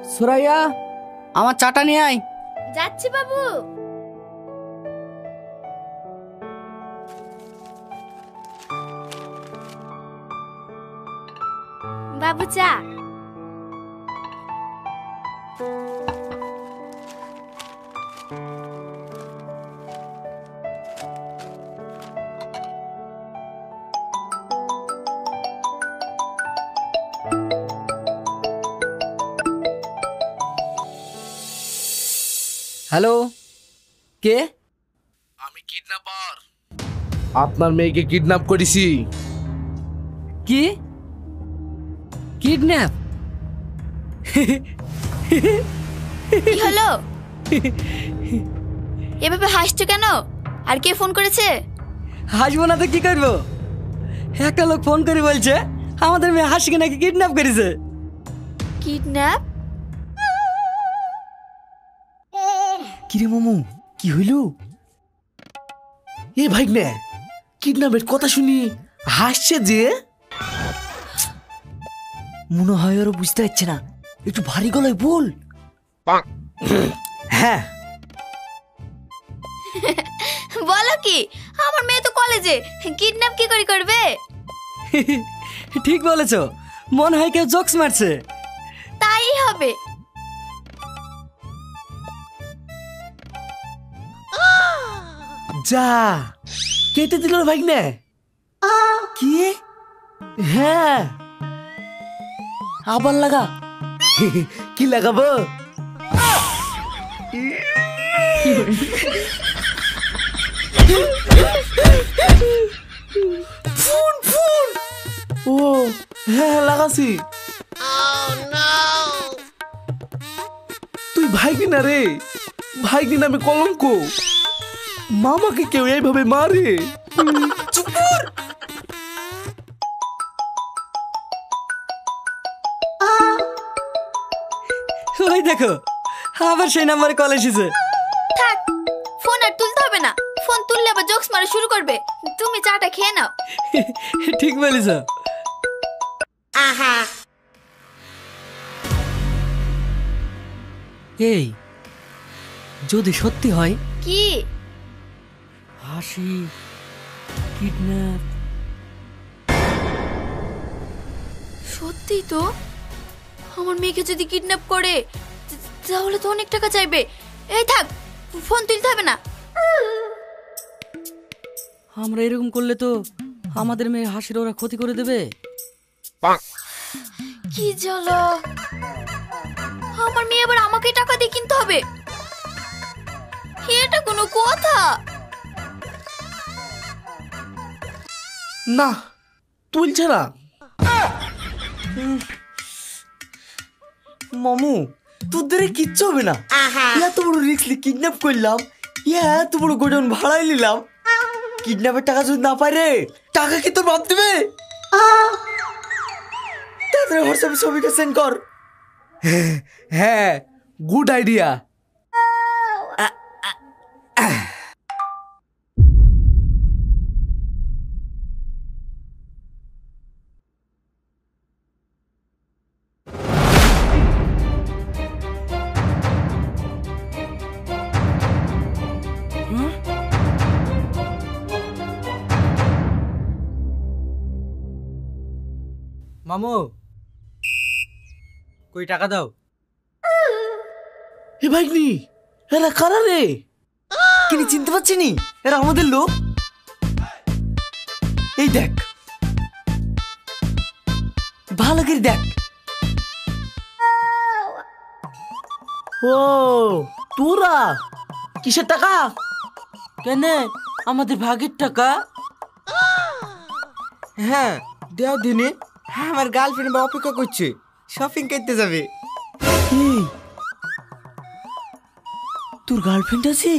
সুরাইয়া, আমার চাটা নিয়ে আয়। যাচ্ছি বাবু। বাবু চা। হ্যালো, কে? আমি কিডন্যাপার। আপনার মেয়েকে কিডন্যাপ করেছি। কি কিডন্যাপ? কি হলো? এভাবে হাসছো কেন? আর কে ফোন করেছে? হাসবো না তো কি করবো? একটা লোক ফোন করে বলছে আমাদের মেয়ে হাসিকে নাকি কিডন্যাপ করেছে। কিডন্যাপ? কিরে মামু, কি হইল? এ ভাই না, কিডন্যাপের কথা শুনি হাসছে যে। মনে হয় ওরা বুঝতে পারছে না, একটু ভারী গলায় বল। হ্যাঁ, বলো কি? আমার মেয়ে তো কলেজে, কিডন্যাপ কি করে করবে? ঠিক বলেছো, মনে হয় কেউ জোকস মারছে। তাই হবে। যা কেটে দিল ভাই না। কি? হ্যাঁ, আবার লাগা। কি লাগাবো? Phone phone. ও হ্যাঁ, লাগাছি। তুই ভাইগি না রে, ভাইগি নামে কলঙ্ক। মামাকে কেউ এইভাবে মারে? চুপ কর। ওই দেখো, আবার সেই নাম্বারে কল এসেছে। থাক, ফোন আর তুলতে হবে না। ফোন তুললে আবার জোকস মারা শুরু করবে। তুমি চাটা খেয়ে নাও। ঠিক বলেছ। এই যদি সত্যি হয় কি? হাসি কিডন্যাপ, সত্যি তো। আমার মেয়েকে যদি কিডন্যাপ করে তাহলে তো অনেক টাকা চাইবে। এই থাক, ফোন তুলতে হবে না। আমরা এরকম করলে তো আমাদের মেয়ে হাসির ওরা ক্ষতি করে দেবে। কি জ্বালা! আমার মেয়ে আবার আমাকে টাকা দিয়ে কিনতে হবে। এটা কোনো কথা? না, তুলছে না। মামু, তোদের কিচ্ছু হবে না। এত বড় রিস্কলি কিডন্যাপ করলাম, এত বড় গোডাউন ভাড়াই নিলাম। কিডন্যাপের টাকা যদি না পাই রে, টাকা কি তোর বাপ দেবে? তাড়াতাড়ি হোয়াটসঅ্যাপে ছবিটা সেন্ড কর। হ্যাঁ, গুড আইডিয়া। মামু, কই টাকা দাও। এ ভাইগনি, এরা কারা রে? কিনি চিনতে পারছি নি, এরা আমাদের লোক। এই দেখ, ভালো করে দেখ। ও তোরা কিসের টাকা? কেন, আমাদের ভাগের টাকা। হ্যাঁ দেও দিনে। হ্যাঁ, আমার গার্লফ্রেন্ড অপেক্ষা করছে, শপিং করতে যাবে। এই, তোর গার্লফ্রেন্ড আছে?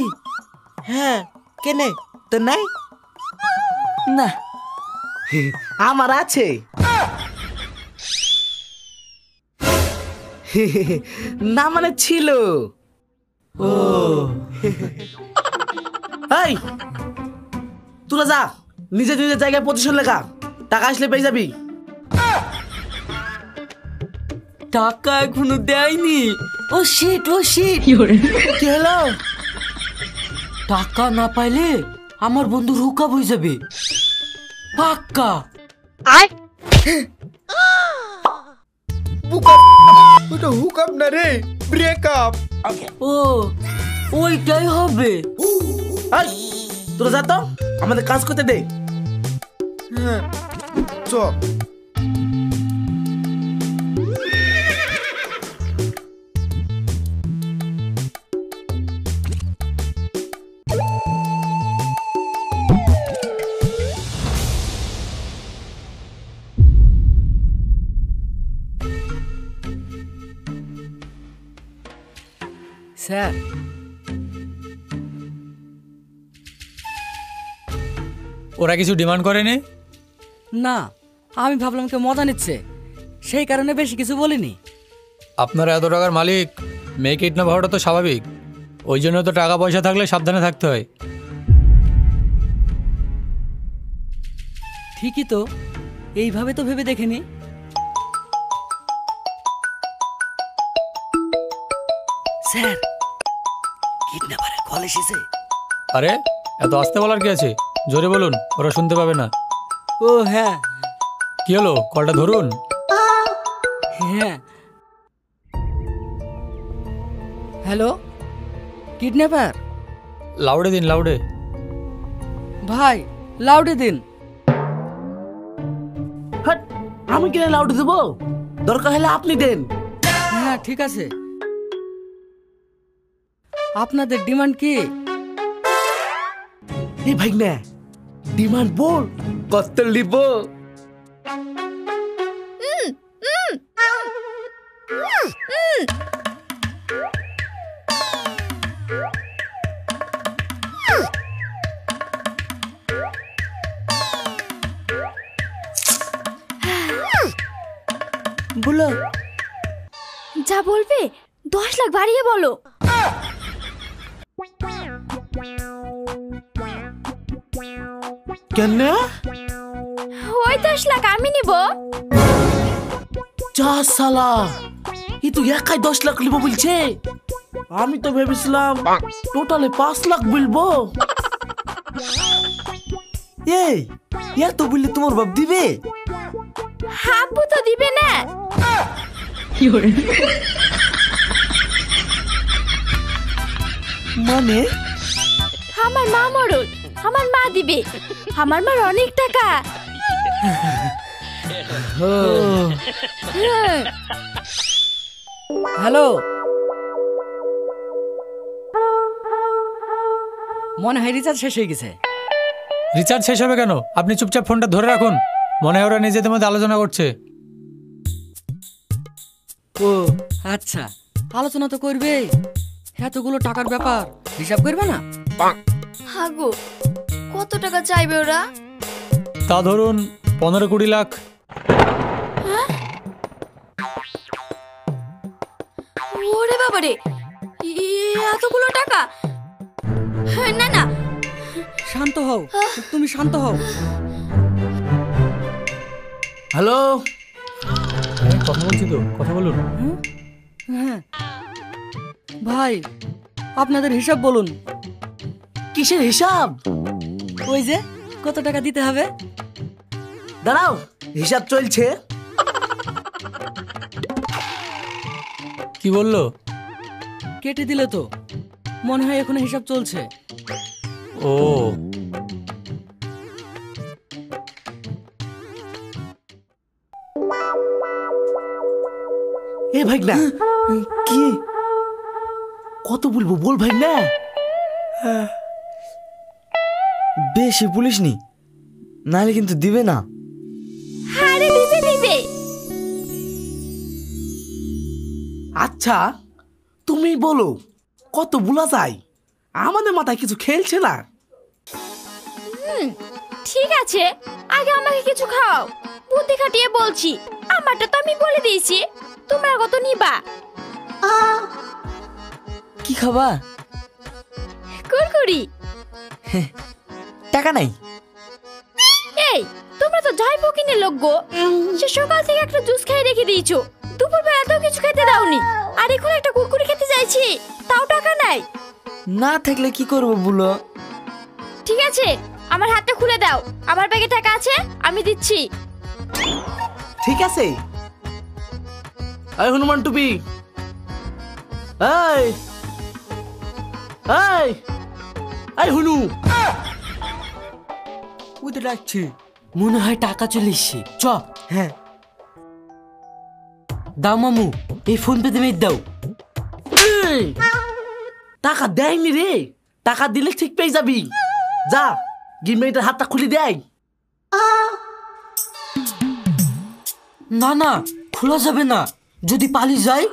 হ্যাঁ, কেনে তো নাই? না, আমার আছে। না মানে ছিল। ও এই তোরা যা, নিজে নিজের জায়গায় পজিশন লেখা, টাকা আসলে পেয়ে যাবি। টাকা এখনো দেয়নি। ও শিট কি হলো? টাকা না পাইলে আমার বন্ধুর হুকআপ হয়ে যাবে পাক্কা। ওটা হুকআপ না রে, ব্রেকআপ। ও ওইটাই হবে। তোরা যা তো, আমাদের কাজ করতে দে। হ্যাঁ চ। স্যার, ওরা কিছু ডিমান্ড করেনি? না, আমি ভাবলাম কেউ মজা নিচ্ছে, সেই কারণে বেশি কিছু বলিনি। আপনারা এত টাকার মালিক, মেয়ে কিডন্যাপ হওয়াটা তো স্বাভাবিক। ওই জন্য তো টাকা পয়সা থাকলে সাবধানে থাকতে হয়। ঠিকই তো, এইভাবে তো ভেবে দেখিনি। স্যার, কিডন্যাপারের কল এসেছে। আরে এত আস্তে বলার কি আছে, জোরে বলুন, ওরা শুনতে পাবে না। ও হ্যাঁ কি হলো, কলটা ধরুন। হ্যাঁ। Hello, kidnapper? লাউডে দিন, লাউডে। ভাই লাউডে দিন। হাট, আমি কেন লাউড দেবো? দরকার হলে আপনি দেন। হ্যাঁ ঠিক আছে। আপনাদের ডিমান্ড কি? এই ভাই না, ডিমান্ড বল, কত লিব? বলো। যা বলবে 10 লাখ বাড়িয়ে বলো। কেন? ওই 10 লাখ আমি নিব। যা সালা, এ তো একাই 10 লাখ লিব বলছে। আমি তো ভেবেছিলাম টোটালে 5 লাখ বলবো। এই এত বললে তোমার বাপ দিবে? আব্বু তো দিবে না। মানে? আমার মা মরল, আমার মা দিবে। আমার মার অনেক টাকা। হ্যালো, মনে হয় রিচার্জ শেষ হয়ে গেছে। রিচার্জ শেষ হবে কেন? আপনি চুপচাপ ফোনটা ধরে রাখুন। মনে হয় ওরা নিজেদের মধ্যে আলোচনা করছে। ও আচ্ছা, আলোচনা তো করবে। এতগুলো টাকার ব্যাপার, হিসাব করবে না? হাগো, কত টাকা চাইবে ওরা? তা ধরুন 15-20 লাখ। ওরে বাবারে, এতগুলো টাকা? না না, শান্ত হও, তুমি শান্ত হও। হ্যালো, কথা বলছি তো, কথা বলুন। হ্যাঁ ভাই, আপনাদের হিসাব বলুন। কিসের হিসাব? ওই যে কত টাকা দিতে হবে। দাঁড়াও, হিসাব চলছে। কি বললো? কেটে দিলে তো, মনে হয় এখনো হিসাব চলছে। ও এ ভাই না, কি কত বলবো বল ভাই না। বেশি বলিস নি, নাহলে কিন্তু দিবে না। আরে দিবে দিবে। আচ্ছা তুমি বলো কত বলা যায়, আমাদের মাথায় কিছু খেলছে না। ঠিক আছে, আগে আমাকে কিছু খাও, বুদ্ধি খাটিয়ে বলছি। আমারটা তো আমি বলে দিয়েছি, তোমরা কত নিবা? কি খাবা? কুরকুরি। টাকা নাই। এই তোমরা তো যাই বকিনে লোক গো, সে সকাল থেকে একটা জুস খেয়ে রেখে দিয়েছো, দুপুরবেলা রাতেও কিছু খেতে দাওনি, আর এখন একটা কুরকুরি খেতে চাইছি, তাও টাকা নাই। না থাকলে কি করবো বলো? ঠিক আছে, আমার হাতটা খুলে দাও, আমার ব্যাগে টাকা আছে, আমি দিচ্ছি। ঠিক আছে। এই হনুমান টুপি, এই এই এই হুনু, ওদের ডাকছে। মনে হয় টাকা চলে এসছে। চ। হ্যাঁ, দাও মামু, এই ফোন পে তুমি দাও। এই, টাকা দেয়নি রে, টাকা দিলে ঠিক পেয়ে যাবি। যা গিয়ে মেয়েটার হাতটা খুলে দেয়। না না, খোলা যাবে না, যদি পালিয়ে যায়।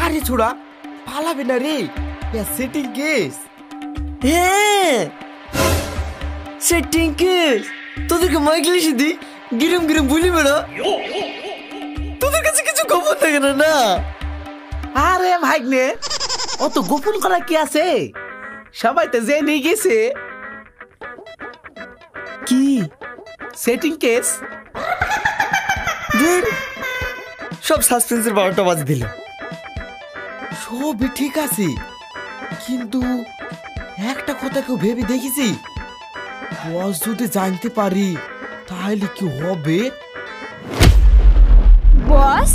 আরে ছোড়া, পালাবে না রে, সেটিং কেস। হ্যাঁ, সেটিং কেস। তোদেরকে মাইকলিশি দি, গিরম গিরম বলি বেড়া। তোদের কাছে কিছু খবর থাকে না না? আরে ভাগ্নে, অত গোপন করা কি আছে? সবাই তো জেনে গেছে। কি সেটিং কেস। ধুর, সব সাসপেন্সের 12টা বাজে দিল। সবই ঠিক আছে, কিন্তু একটা কথা কেউ ভেবে দেখেছি, বস যদি জানতে পারি তাহলে কি হবে? বস,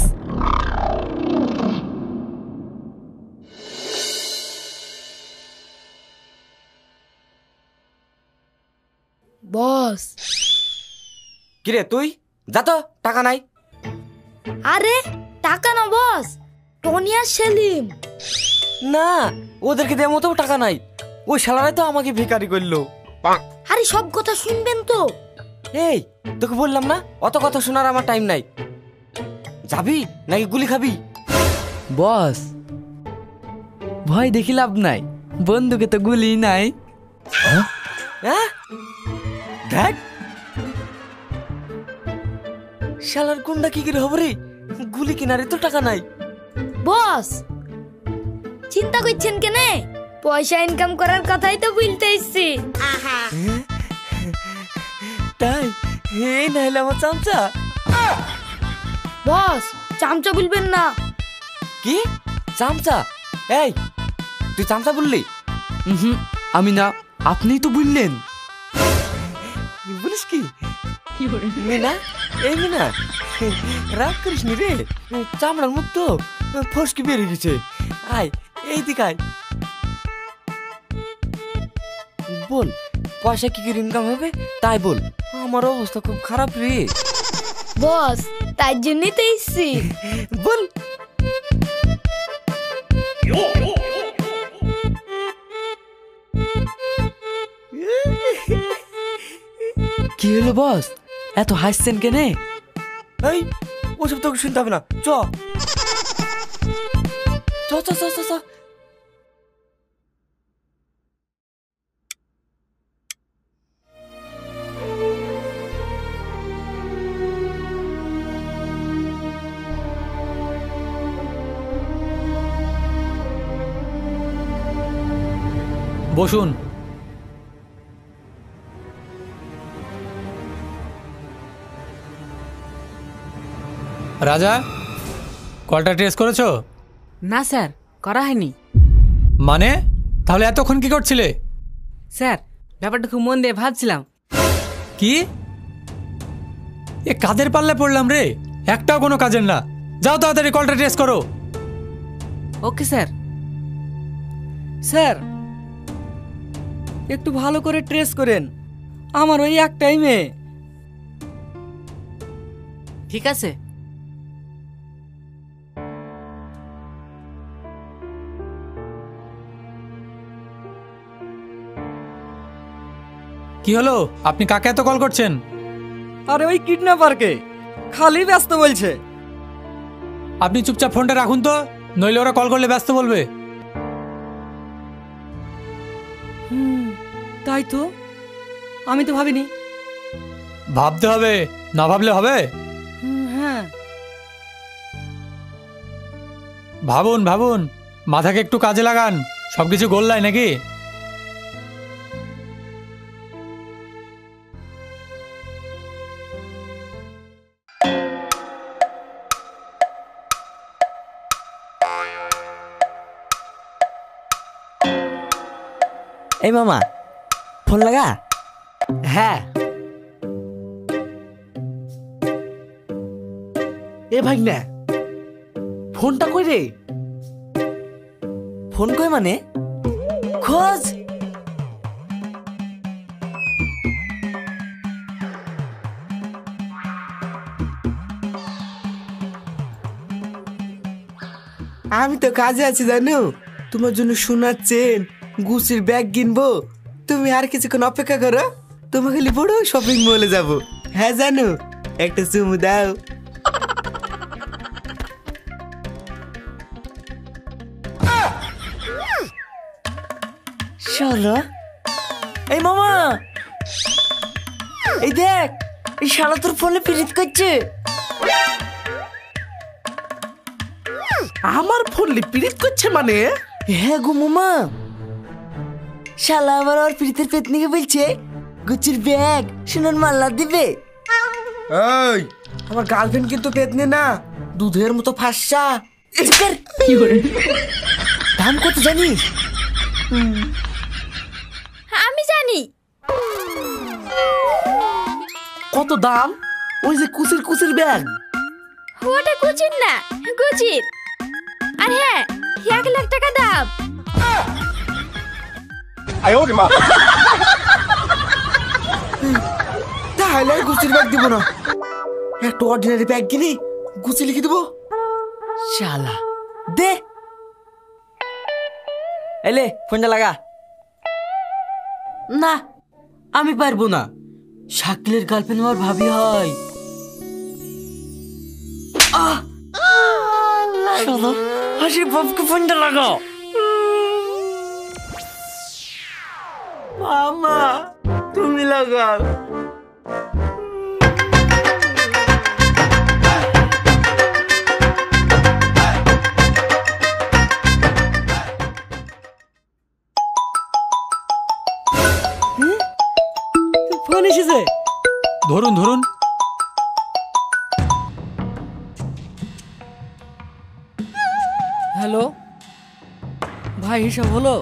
বস। কিরে তুই যা তো, টাকা নাই। আরে টাকা না বস, টনি আর সেলিম। না, ওদেরকে দেওয়ার মতো টাকা নাই। ওই শালারাই তো আমাকে ভিখারি করলো। আরে সব কথা শুনবেন তো। এই, তোকে বললাম না, অত কথা শোনার আমার টাইম নাই। যাবি নাকি গুলি খাবি? বস, ভয় দেখি লাভ নাই, বন্দুকে তো গুলি নাই। হ্যাঁ, দেখ শালার গুন্ডা কি করে হবে রে? গুলি কিনারে তো টাকা নাই। বস, চিন্তা করছেন কেনে? পয়সা ইনকাম করার কথাই তো বলতে এসছি। তাই এই নাইলে আমার চামচা। বস, চামচা বলবেন না। কি চামচা? এই, তুই চামচা বললি? আমি না, আপনিই তো বললেন। বলিস কি মিনা? এই মিনা, রাগ করিস নি রে, চামড়ার মুখ তো ফসকে বেরিয়ে গেছে। আয় এই দিক আয়, বল পয়সা কি করে ইনকাম হবে তাই বল। আমার অবস্থা খুব খারাপ রে। বস, তাই জন্যই তো এসছি। বল। কি হলো বস, এত হাসছেন কেনে? এই, ওসব তোকে শুনতে হবে না, চ চ চ চ চ চ। বসুন। রাজা, কলটা ট্রেস করেছো? না স্যার, করা হয়নি। মানে তাহলে এতক্ষণ কি করছিলে? স্যার, ব্যাপারটা খুব মন দিয়ে ভাবছিলাম। কি এ কাদের পাল্লে পড়লাম রে? একটাও কোনো কাজের না। যাও তাড়াতাড়ি কলটা ট্রেস করো। Okay sir. স্যার, একটু ভালো করে ট্রেস করেন, আমার ওই একটাই মেয়ে। ঠিক আছে। কি হলো, আপনি কাকে এত কল করছেন? আরে ওই কিডন্যাপারকে, খালি ব্যস্ত বলছে। আপনি চুপচাপ ফোনটা রাখুন তো, নইলে ওরা কল করলে ব্যস্ত বলবে। তাই তো, আমি তো ভাবিনি। ভাবতে হবে, না ভাবলে হবে? হ্যাঁ, ভাবুন ভাবুন, মাথাকে একটু কাজে লাগান। সবকিছু গোল্লায় নাকি? এই মামা ফোন লাগা। হ্যাঁ এ ভাই না ফোনটা কই রে? ফোন কই মানে খোঁজ। আমি তো কাজে আছি জানো, তোমার জন্য সোনার চেন গুচির ব্যাগ কিনবো। তুমি আর কিছুক্ষণ অপেক্ষা করো, তোমাকে খালি বড় শপিং মলে যাব। হ্যাঁ জানো, একটা চুমু দাও। শালা এই মামা এই দেখ, এই শালা তোর ফোনে পিরিত করছে। আমার ফোন পিরিত করছে মানে? হ্যাঁ গো মামা, শালা আবার ওর পিরিতের পেতনিকে বলছে গুচির ব্যাগ সোনার মাল্লা দিবে। এই আমার গার্লফ্রেন্ড কিন্তু পেতনি না, দুধের মতো ফাঁসা। দাম কত জানিস? আমি জানি। কত দাম? ওই যে কুচির কুচির ব্যাগ। ওটা কুচির না, গুচির। আর হ্যাঁ, 1,00,000 টাকা দাম। তাহলে আর গুচির ব্যাগ দিব না, একটা অর্ডিনারি ব্যাগ কিনি গুচি লিখে দেবো। শালা দে এলে ফোনটা লাগা। না আমি পারবো না, শাকিলের গার্লফ্রেন্ড আমার ভাবি হয়। শালা হাসির বাপকে ফোনটা লাগাও। মামা তুমি লাগাও। ফোন এসেছে, ধরুন ধরুন। হ্যালো ভাই, হিসাব হলো?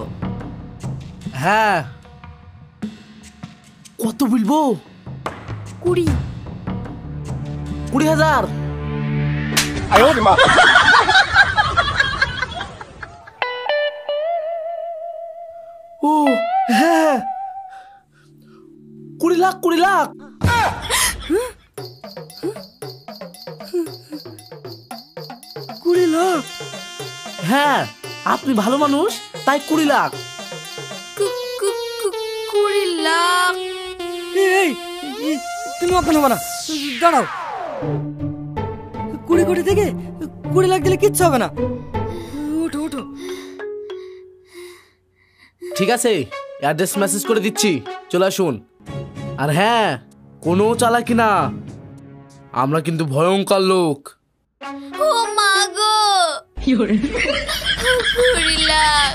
হ্যাঁ কত বলবো? 20,000। ও হ্যাঁ 20 লাখ 20 লাখ। 20 লাখ? হ্যাঁ আপনি ভালো মানুষ তাই 20 লাখ। 20 লাখ? এই তুমি অজ্ঞান হবে না, দাঁড়াও। 20 কোটি থেকে 20 লাখ দিলে কিচ্ছু হবে না। ওঠো ওঠো। ঠিক আছে অ্যাড্রেস মেসেজ করে দিচ্ছি, চলে আসুন। আর হ্যাঁ কোনো চালাকি না, আমরা কিন্তু ভয়ঙ্কর লোক। ও মা গো, 20 লাখ।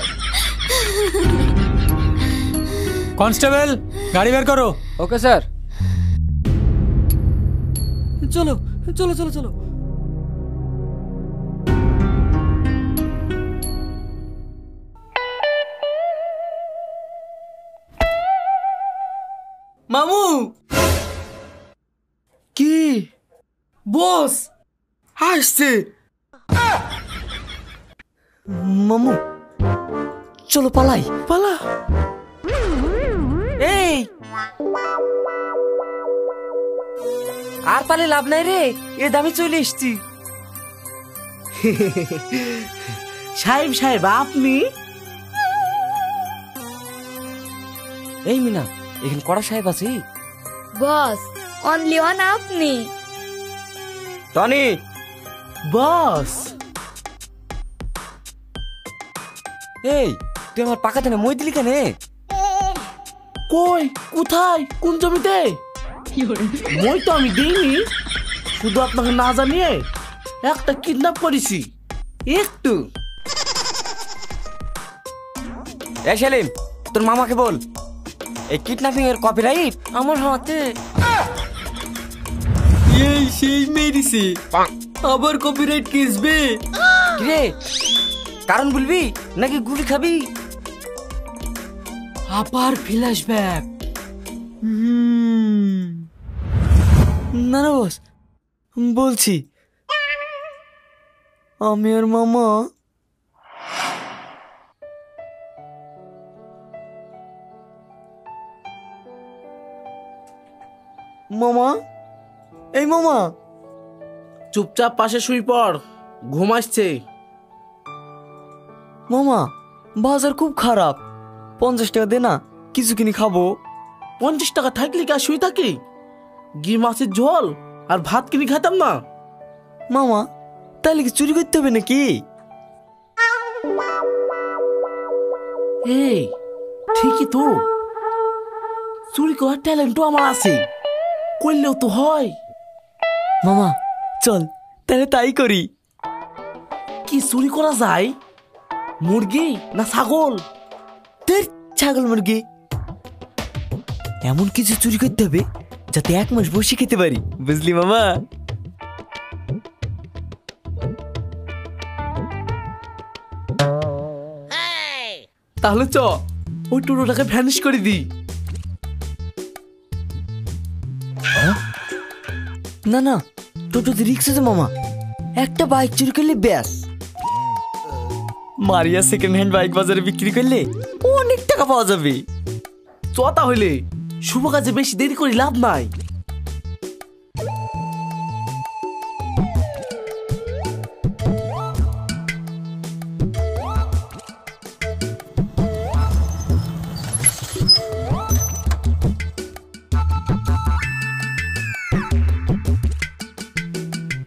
কনস্টেবল গাড়ি বের করো। Okay sir. চলো চলো চলো চলো। মামু কি বস আসছে। মামু চলো পালাই। পালা। এই আর পালে লাভ নাই রে, এ দামি চলে এসছি। সাহেব সাহেব আপনি? এই মিনা এখানে কড়া সাহেব আছে? বস অনলি ওয়ান আপনি। টনি বস এই তুই আমার পাকা জানে মই দিলি কেনে? কই কোথায় কোন জমিতে? মই তো আমি দিইনি, শুধু আপনাকে না জানিয়ে একটা কিডন্যাপ করেছি একটু। এই সেলিম তোর মামাকে বল এই কিডন্যাপিং এর কপিরাইট আমার হাতে। এই সেই মেরেছে আবার কপিরাইট কেসবে রে, কারণ বলবি নাকি গুলি খাবি? আবার ফ্ল্যাশব্যাক। না না বস, বলছি আমি আর মামা মামা এই মামা চুপচাপ পাশে শুই পড়, ঘুম আসছে। মামা বাজার খুব খারাপ, 50 টাকা দে না, কিছু কিনে খাবো। 50 টাকা থাকলে কি আর শুই থাকি? ঘি মাছের ঝোল আর ভাত কিনে খেতাম না? মামা তাহলে কি চুরি করতে হবে নাকি? এই ঠিকই তো, চুরি করার ট্যালেন্টও আমার আছে, করলেও তো হয়। মামা চল তাহলে তাই করি। কি চুরি করা যায়? মুরগি না ছাগল? তোর ছাগল মুরগি, এমন কিছু চুরি করতে হবে যাতে 1 মাস বসে খেতে পারি, বুঝলি মামা? তাহলে চ ওই টোটোটাকে ভ্যানিশ করে দি। না না, টোটোতে রিক্স আছে মামা, একটা বাইক চুরি করলে ব্যাস। মারিয়া সেকেন্ড হ্যান্ড বাইক বাজারে বিক্রি করলে অনেক টাকা পাওয়া যাবে। চ তাহলে, শুভ কাজে বেশি দেরি করে লাভ নাই।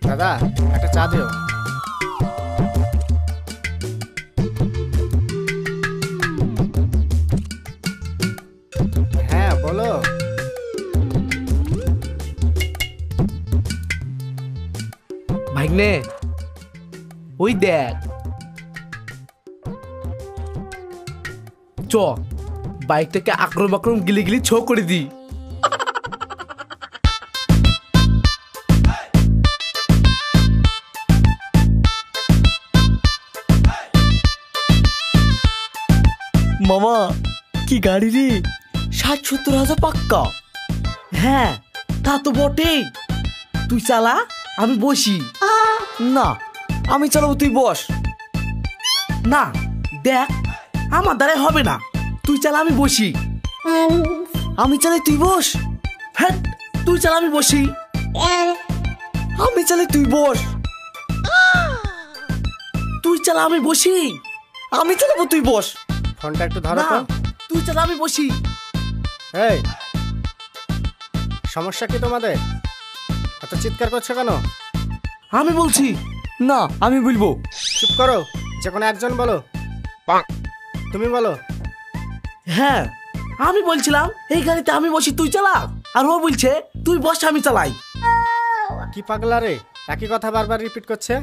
দাদা একটা চা দিও। হ্যাঁ বলো। ভাগ্নে ওই দেখ, চ বাইকটাকে আক্রম আক্রম গিলি গিলি ছো করে দি। মামা কি গাড়ি রে, 60-70 হাজার পাক্কা। হ্যাঁ তা তো বটেই, তুই চালা আমি বসি। না আমি চালাবো, তুই বস। না দেখ, আমার দ্বারাই হবে না, তুই চালা আমি বসি। আমি চালাই তুই বস। হ্যাঁ তুই চালা আমি বসি। আমি চালাই তুই বস। তুই চালা আমি বসি। আমি চালাবো তুই বস। ফোনটা একটু ধরো না তো। তুই চালা আমি বসি। এই সমস্যা কি তোমাদের? এত চিৎকার করছো কেন? আমি বলছি। না আমি বলবো। চুপ করো, যে কোনো একজন বলো। তুমি বলো। হ্যাঁ আমি বলছিলাম এই গাড়িতে আমি বসি তুই চালা, আর ও বলছে তুই বস আমি চালাই। কি পাগলা রে, একই কথা বারবার রিপিট করছে।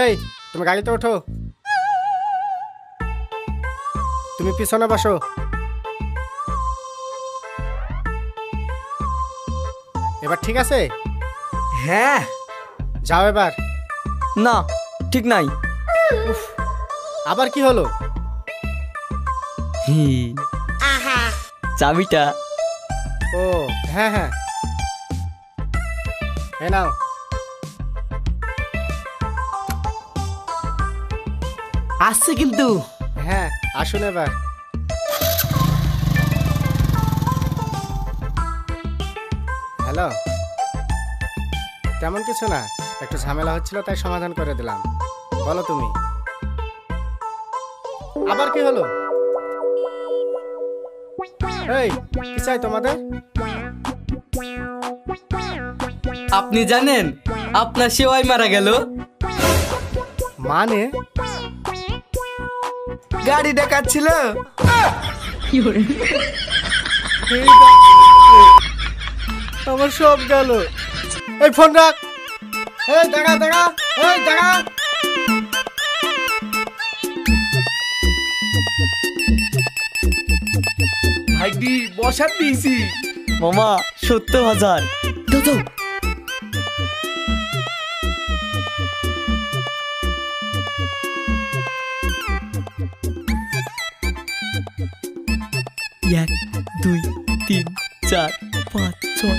এই তুমি গাড়িতে ওঠো, তুমি পিছনে বসো। এবার ঠিক আছে? হ্যাঁ যাও এবার। না ঠিক নাই। আবার কি হলো? চাবিটা। ও হ্যাঁ হ্যাঁ, এ নাও। আসছে কিন্তু। হ্যাঁ আসুন এবার। হ্যালো, তেমন কিছু না, একটু ঝামেলা হচ্ছিল তাই সমাধান করে দিলাম। বলো তুমি, আবার কি হলো? এই কি চাই তোমাদের? আপনি জানেন আপনার সেওয়াই মারা গেল? মানে গাড়ি দেখাচ্ছিল। আমার সব গেল। এই ফোন রাখ। এই দাঁড়া দাঁড়া, এই দাঁড়া। ভাইটি বসার দিয়েছি। মামা 70,000 দাও দাও। 1 2 3 4 5 6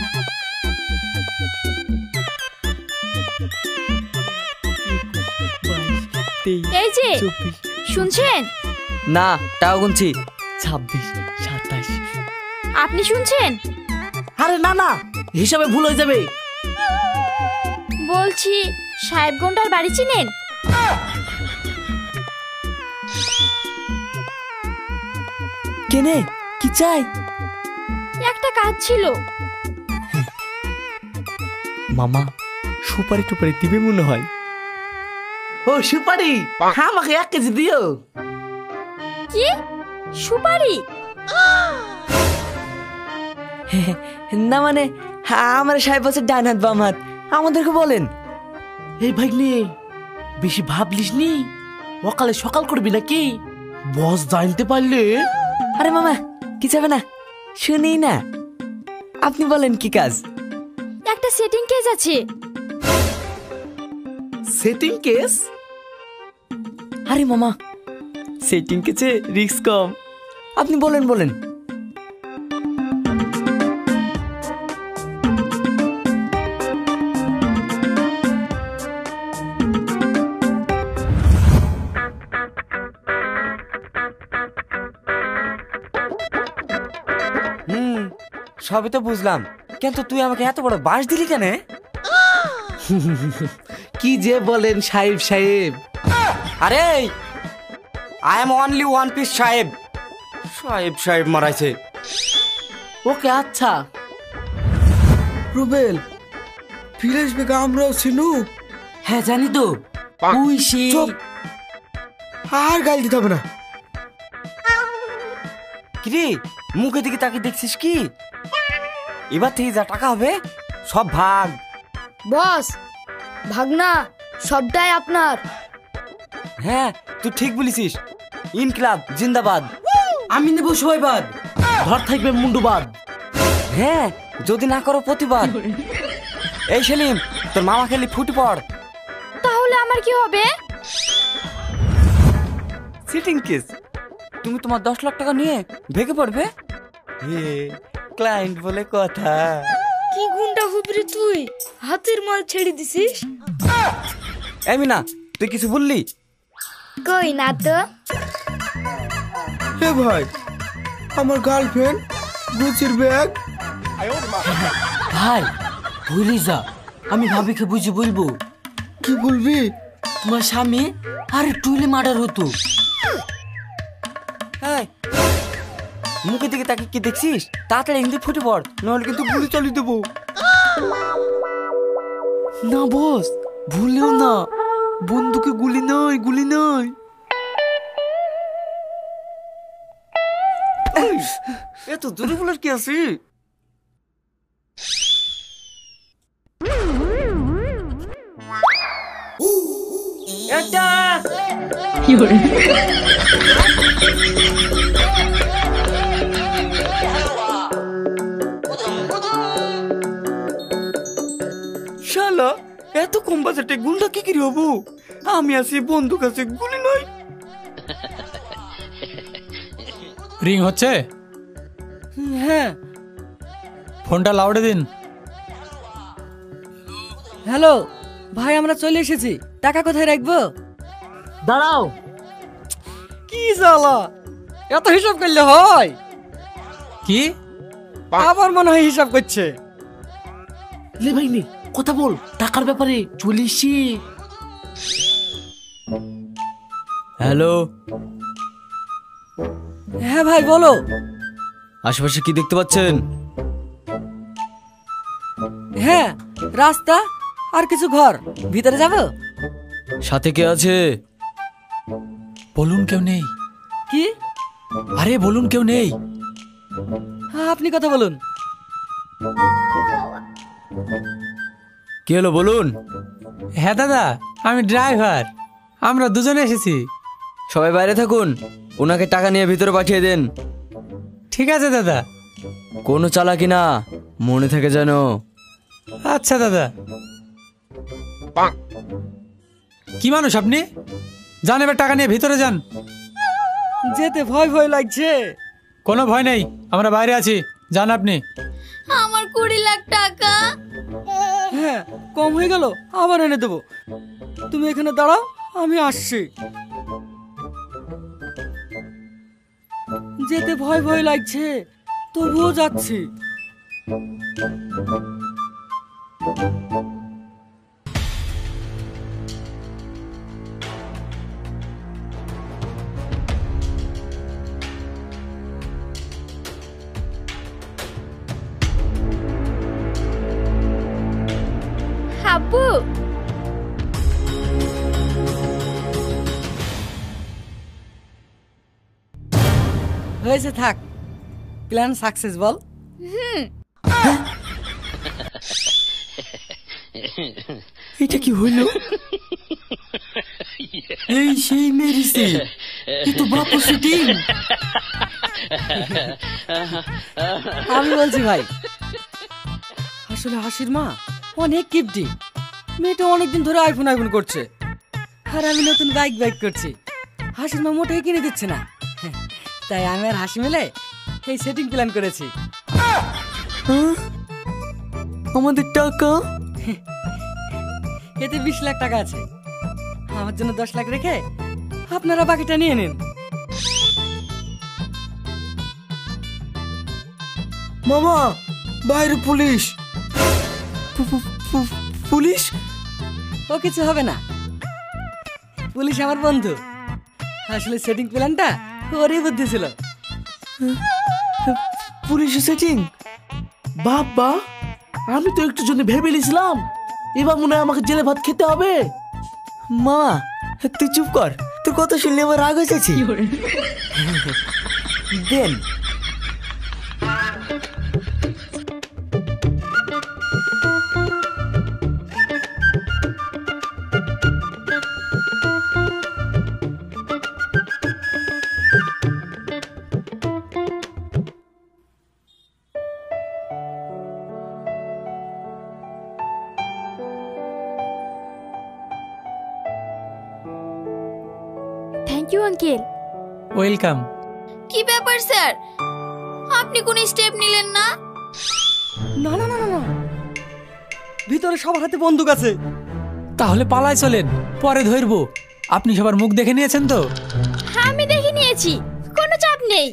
এই যে শুনছেন? না, টাকা গুনছি। 26 27। আপনি শুনছেন? আরে না না, হিসাবে ভুল হয়ে যাবে। বলছি সাহেব গন্ডার বাড়ি চিনেন? কেনে কি চাই? একটা কাজ ছিল। মামা সুপারি টুপারি দিবে মনে হয়। ও সুপারি, আমাকে 1 কেজি দিও। কি সুপারি? না মানে আমার সাহেব বছর ডান হাত বাম হাত, আমাদেরকে বলেন। এই ভাগ্নে, বেশি ভাবলিস নি, সকালে সকাল করবি নাকি? বস জানতে পারলে। আরে মামা কি যাবে না, শুনি না। আপনি বলেন কি কাজ? একটা সেটিং কেস আছে। Setting case? আরে মামা সেটিং কেসে রিস্ক কম। আপনি বলেন বলেন। সবই তো বুঝলাম, কিন্তু তুই আমাকে এত বড় বাস দিলি কেন? কি যে বলেন সাহেব সাহেব। আরে I am only one piece সাহেব। সাহেব সাহেব মারাইছে। ওকে আচ্ছা। রুবেল ফিরে আসবে গা, আমরাও চিনু। হ্যাঁ জানি তো। ওই সেই চুপ, আর গাল দিতে হবে না। কিরে মুখে দিকে তাকে দেখছিস কি? এবার থেকে যা টাকা হবে সব ভাগ। বস ভাগনা সবটাই আপনার। হ্যাঁ তুই ঠিক বলেছিস। ইনকিলাব জিন্দাবাদ। আমি নেব সবাইবাদ। ধর থাকবে মুন্ডুবাদ। হ্যাঁ যদি না করো প্রতিবাদ। এই সেলিম তোর মামা খেলি ফুটি পড়। তাহলে আমার কি হবে? Sitting case. তুমি তোমার 10 লাখ টাকা নিয়ে ভেগে পড়বে। ক্লায়েন্ট বলে কথা। কি গুন্ডা হুবরি তুই, হাতের মাল ছেড়ে দিছিস? এমি না তুই কিছু বললি? কই না তো। হে ভাই, আমার গার্লফ্রেন্ড গুচির ব্যাগ। ভাই ভুলি যা, আমি ভাবিকে বুঝি বলবো। কি বলবি? তোমার স্বামী আরে টুইলে মার্ডার হতো। মুখের দিকে তাকে কি দেখছিস? তাড়াতাড়ি হিন্দি ফুটে পড়, নাহলে কিন্তু গুলি চালিয়ে দেবো। না বস ভুলেও না, বন্দুকে গুলি নয়, গুলি নয়। এত জোরে বলার কি আছে? একটা শালা এত কম বাজেটে গুন্ডা কি করে হবো? আমি আছি বন্দুক আছে, গুলি নয়। রিং হচ্ছে? হ্যাঁ ফোনটা লাউডে দিন। হ্যালো ভাই, আমরা চলে এসেছি। টাকা কোথায় রাখবো? দাঁড়াও। কি জ্বালা, এত হিসাব করলে হয়? কি? আবার মনে হয় হিসাব করছে। লে ভাইনি কথা বল, টাকার ব্যাপারে চলে এসছি। হ্যালো, হ্যাঁ ভাই বলো। আশেপাশে কি দেখতে পাচ্ছেন? হ্যাঁ রাস্তা আর কিছু ঘর, ভিতরে যাবো? সাথে কে আছে? বলুন কেউ নেই। কি? আরে বলুন কেউ নেই। হ্যাঁ, আপনি কথা বলুন। কি হলো বলুন? হ্যাঁ দাদা, আমি ড্রাইভার, আমরা দুজনে এসেছি। সবাই বাইরে থাকুন, ওনাকে টাকা নিয়ে ভিতরে পাঠিয়ে দেন। ঠিক আছে দাদা। কোনো চালাকি না, মনে থেকে যেন। আচ্ছা দাদা। কি মানুষ আপনি? যান এবার টাকা নিয়ে ভিতরে যান। যেতে ভয় ভয় লাগছে। কোনো ভয় নেই, আমরা বাইরে আছি, যান আপনি। আমার 20 লাখ টাকা। হ্যাঁ, কম হয়ে গেল, আবার এনে দেবো। তুমি এখানে দাঁড়াও, আমি আসছি। যেতে ভয় ভয় লাগছে, তবুও যাচ্ছি। আব্বু, হয়েছে, থাক। প্ল্যান সাকসেস বল। এটা কি হইলো? এই সেই মেরিসে, এ তো বাপু শুটিং। আমি বলছি ভাই, আসলে হাসির মা অনেক কিপটি। মেয়েটা অনেকদিন ধরে আইফোন করছে, আর আমি নতুন বাইক করছি। হাসির মা মোটেই কিনে দিচ্ছে না, তাই আমি আর হাসি মিলে এই সেটিং প্ল্যান করেছি। আমাদের টাকা? এতে 20 লাখ টাকা আছে, আমার জন্য 10 লাখ রেখে আপনারা বাকিটা নিয়ে নিন। মামা, বাইরে পুলিশ। পুলিশ? ও কিছু হবে না, পুলিশ আমার বন্ধু। আসলে সেটিং প্ল্যানটা ওরই বুদ্ধি ছিল। Police setting? বাবা, আমি তো একটু জন্য ভেবে নিয়েছিলাম এবার মনে হয় আমাকে জেলে ভাত খেতে হবে। মা, তুই চুপ কর, তোর কথা শুনলে আমার রাগ হয়েছে। দেন। Thank you uncle. ওয়েলকাম। কি ব্যাপার স্যার, আপনি কোনো স্টেপ নিলেন না? না না না না না, ভিতরে সবার হাতে বন্দুক আছে। তাহলে পালায় চলেন, পরে ধরবো। আপনি সবার মুখ দেখে নিয়েছেন তো? আমি দেখে নিয়েছি, কোনো চাপ নেই।